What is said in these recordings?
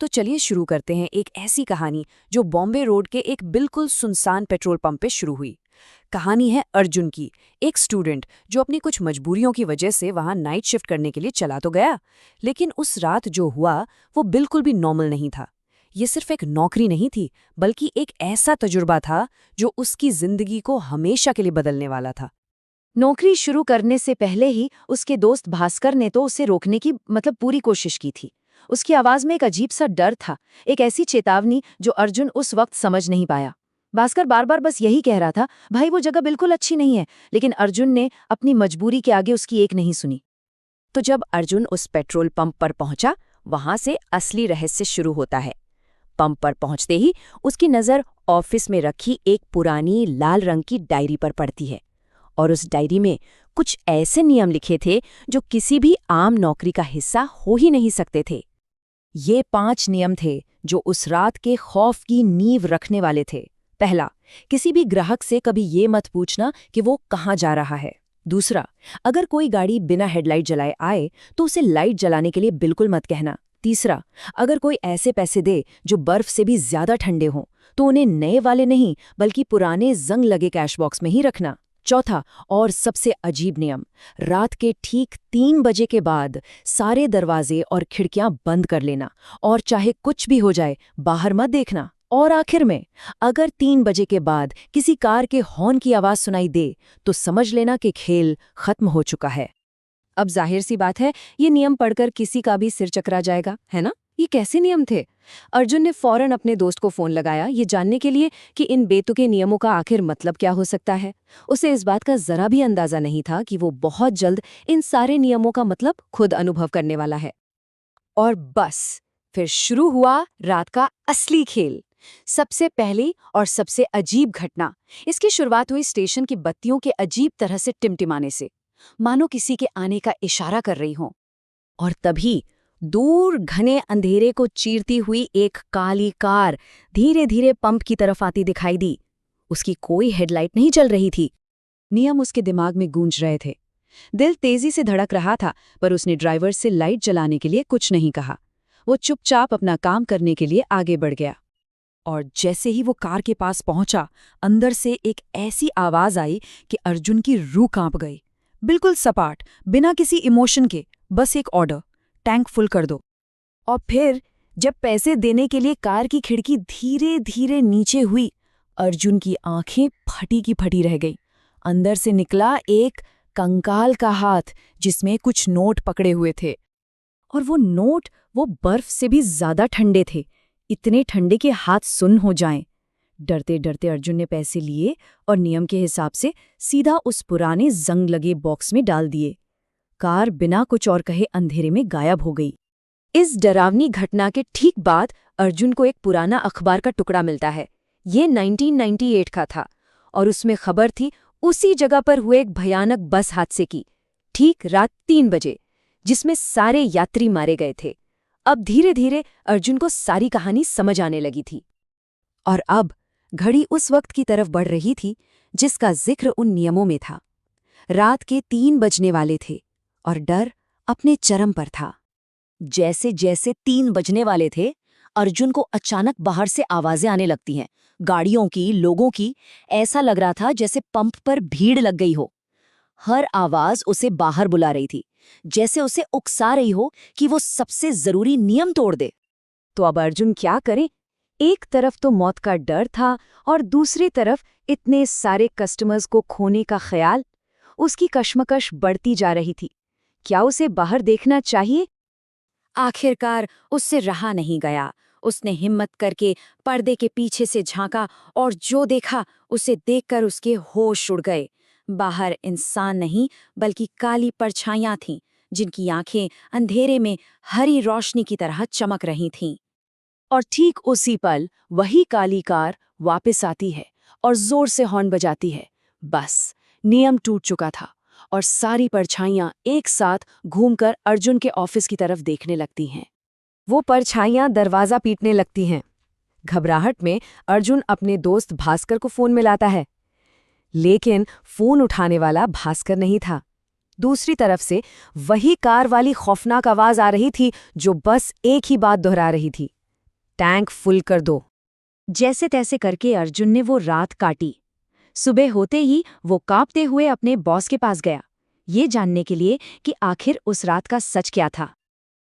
तो चलिए शुरू करते हैं एक ऐसी कहानी जो बॉम्बे रोड के एक बिल्कुल सुनसान पेट्रोल पंप पे शुरू हुई। कहानी है अर्जुन की, एक स्टूडेंट जो अपनी कुछ मजबूरियों की वजह से वहां नाइट शिफ्ट करने के लिए चला तो गया, लेकिन उस रात जो हुआ वो बिल्कुल भी नॉर्मल नहीं था। ये सिर्फ एक नौकरी नहीं थी, बल्कि एक ऐसा तजुर्बा था जो उसकी जिंदगी को हमेशा के लिए बदलने वाला था। नौकरी शुरू करने से पहले ही उसके दोस्त भास्कर ने तो उसे रोकने की पूरी कोशिश की थी। उसकी आवाज में एक अजीब सा डर था, एक ऐसी चेतावनी जो अर्जुन उस वक्त समझ नहीं पाया। भास्कर बार बार बस यही कह रहा था, भाई वो जगह बिल्कुल अच्छी नहीं है, लेकिन अर्जुन ने अपनी मजबूरी के आगे उसकी एक नहीं सुनी। तो जब अर्जुन उस पेट्रोल पंप पर पहुंचा, वहां से असली रहस्य शुरू होता है। पंप पर पहुंचते ही उसकी नजर ऑफिस में रखी एक पुरानी लाल रंग की डायरी पर पड़ती है, और उस डायरी में कुछ ऐसे नियम लिखे थे जो किसी भी आम नौकरी का हिस्सा हो ही नहीं सकते थे। ये 5 नियम थे जो उस रात के खौफ की नींव रखने वाले थे। पहला, किसी भी ग्राहक से कभी ये मत पूछना कि वो कहाँ जा रहा है। दूसरा, अगर कोई गाड़ी बिना हेडलाइट जलाए आए तो उसे लाइट जलाने के लिए बिल्कुल मत कहना। तीसरा, अगर कोई ऐसे पैसे दे जो बर्फ से भी ज्यादा ठंडे हों तो उन्हें नए वाले नहीं बल्कि पुराने जंग लगे कैश बॉक्स में ही रखना। चौथा और सबसे अजीब नियम, रात के ठीक 3 बजे के बाद सारे दरवाजे और खिड़कियां बंद कर लेना, और चाहे कुछ भी हो जाए बाहर मत देखना। और आखिर में, अगर 3 बजे के बाद किसी कार के हॉर्न की आवाज सुनाई दे तो समझ लेना कि खेल खत्म हो चुका है। अब जाहिर सी बात है, ये नियम पढ़कर किसी का भी सिर चकरा जाएगा, है ना? ये कैसे नियम थे? अर्जुन ने फौरन अपने दोस्त को फोन लगाया, ये जानने के लिए कि इन बेतुके नियमों का आखिर मतलब क्या हो सकता है। उसे इस बात का जरा भी अंदाजा नहीं था कि वो बहुत जल्द इन सारे नियमों का मतलब खुद अनुभव करने वाला है। और बस फिर शुरू हुआ रात का असली खेल। सबसे पहली और सबसे अजीब घटना, इसकी शुरुआत हुई स्टेशन की बत्तियों के अजीब तरह से टिमटिमाने से, मानो किसी के आने का इशारा कर रही हों। और तभी दूर घने अंधेरे को चीरती हुई एक काली कार धीरे धीरे पंप की तरफ आती दिखाई दी। उसकी कोई हेडलाइट नहीं जल रही थी। नियम उसके दिमाग में गूंज रहे थे। दिल तेजी से धड़क रहा था, पर उसने ड्राइवर से लाइट जलाने के लिए कुछ नहीं कहा। वो चुपचाप अपना काम करने के लिए आगे बढ़ गया। और जैसे ही वो कार के पास पहुंचा, अंदर से एक ऐसी आवाज आई कि अर्जुन की रूह कांप गई। बिल्कुल सपाट, बिना किसी इमोशन के, बस एक ऑर्डर, टैंक फुल कर दो। और फिर जब पैसे देने के लिए कार की खिड़की धीरे धीरे नीचे हुई, अर्जुन की आंखें फटी की फटी रह गई। अंदर से निकला एक कंकाल का हाथ जिसमें कुछ नोट पकड़े हुए थे, और वो नोट वो बर्फ से भी ज्यादा ठंडे थे, इतने ठंडे कि हाथ सुन्न हो जाएं। डरते डरते अर्जुन ने पैसे लिए और नियम के हिसाब से सीधा उस पुराने जंग लगे बॉक्स में डाल दिए। कार बिना कुछ और कहे अंधेरे में गायब हो गई। इस डरावनी घटना के ठीक बाद अर्जुन को एक पुराना अखबार का टुकड़ा मिलता है। ये 1998 का था, और उसमें खबर थी उसी जगह पर हुए एक भयानक बस हादसे की, ठीक रात 3 बजे, जिसमें सारे यात्री मारे गए थे। अब धीरे धीरे अर्जुन को सारी कहानी समझ आने लगी थी। और अब घड़ी उस वक्त की तरफ बढ़ रही थी जिसका जिक्र उन नियमों में था। रात के 3 बजने वाले थे और डर अपने चरम पर था। जैसे जैसे 3 बजने वाले थे, अर्जुन को अचानक बाहर से आवाजें आने लगती हैं, गाड़ियों की, लोगों की। ऐसा लग रहा था जैसे पंप पर भीड़ लग गई हो। हर आवाज उसे बाहर बुला रही थी, जैसे उसे उकसा रही हो कि वो सबसे जरूरी नियम तोड़ दे। तो अब अर्जुन क्या करे? एक तरफ तो मौत का डर था और दूसरी तरफ इतने सारे कस्टमर्स को खोने का ख्याल। उसकी कश्मकश बढ़ती जा रही थी। क्या उसे बाहर देखना चाहिए? आखिरकार उससे रहा नहीं गया। उसने हिम्मत करके पर्दे के पीछे से झांका, और जो देखा उसे देखकर उसके होश उड़ गए। बाहर इंसान नहीं बल्कि काली परछाइयां थीं, जिनकी आंखें अंधेरे में हरी रोशनी की तरह चमक रही थीं। और ठीक उसी पल वही काली कार वापस आती है और जोर से हॉर्न बजाती है। बस नियम टूट चुका था, और सारी परछाइयां एक साथ घूमकर अर्जुन के ऑफिस की तरफ देखने लगती हैं। वो परछाइयां दरवाजा पीटने लगती हैं। घबराहट में अर्जुन अपने दोस्त भास्कर को फोन मिलाता है, लेकिन फोन उठाने वाला भास्कर नहीं था। दूसरी तरफ से वही कार वाली खौफनाक आवाज आ रही थी जो बस एक ही बात दोहरा रही थी, टैंक फुल कर दो। जैसे तैसे करके अर्जुन ने वो रात काटी। सुबह होते ही वो कांपते हुए अपने बॉस के पास गया, ये जानने के लिए कि आखिर उस रात का सच क्या था।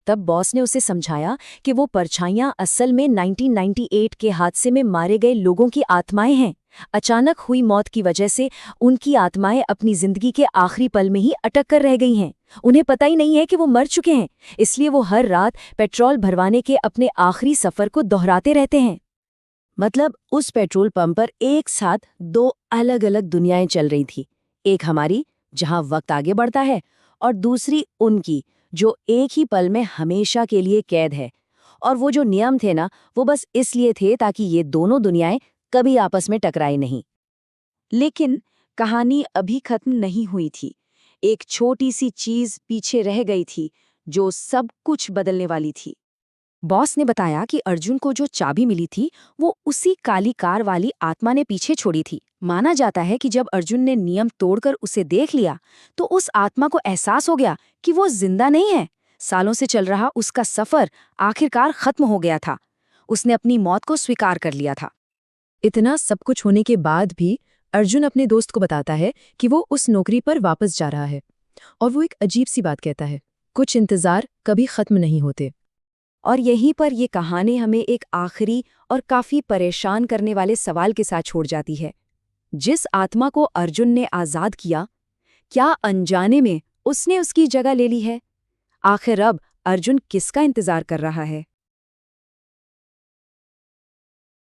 तब बॉस ने उसे समझाया कि वो परछाइयां असल में 1998 के हादसे में मारे गए लोगों की आत्माएं हैं। अचानक हुई मौत की वजह से उनकी आत्माएं अपनी जिंदगी के आखिरी पल में ही अटक कर रह गई हैं। उन्हें पता ही नहीं है कि वो मर चुके हैं, इसलिए वो हर रात पेट्रोल भरवाने के अपने आखिरी सफर को दोहराते रहते हैं। मतलब उस पेट्रोल पंप पर एक साथ दो अलग अलग दुनियाएं चल रही थी। एक हमारी, जहां वक्त आगे बढ़ता है, और दूसरी उनकी, जो एक ही पल में हमेशा के लिए कैद है। और वो जो नियम थे ना, वो बस इसलिए थे ताकि ये दोनों दुनियाएं कभी आपस में टकराई नहीं। लेकिन कहानी अभी खत्म नहीं हुई थी। एक छोटी सी चीज पीछे रह गई थी, जो सब कुछ बदलने वाली थी। बॉस ने बताया कि अर्जुन को जो चाबी मिली थी वो उसी काली कार वाली आत्मा ने पीछे छोड़ी थी। माना जाता है कि जब अर्जुन ने नियम तोड़कर उसे देख लिया तो उस आत्मा को एहसास हो गया कि वो जिंदा नहीं है। सालों से चल रहा उसका सफर आखिरकार खत्म हो गया था। उसने अपनी मौत को स्वीकार कर लिया था। इतना सब कुछ होने के बाद भी अर्जुन अपने दोस्त को बताता है कि वो उस नौकरी पर वापस जा रहा है। और वो एक अजीब सी बात कहता है, कुछ इंतजार कभी खत्म नहीं होते। और यहीं पर ये कहानी हमें एक आखिरी और काफी परेशान करने वाले सवाल के साथ छोड़ जाती है। जिस आत्मा को अर्जुन ने आजाद किया, क्या अनजाने में उसने उसकी जगह ले ली है? आखिर अब अर्जुन किसका इंतजार कर रहा है?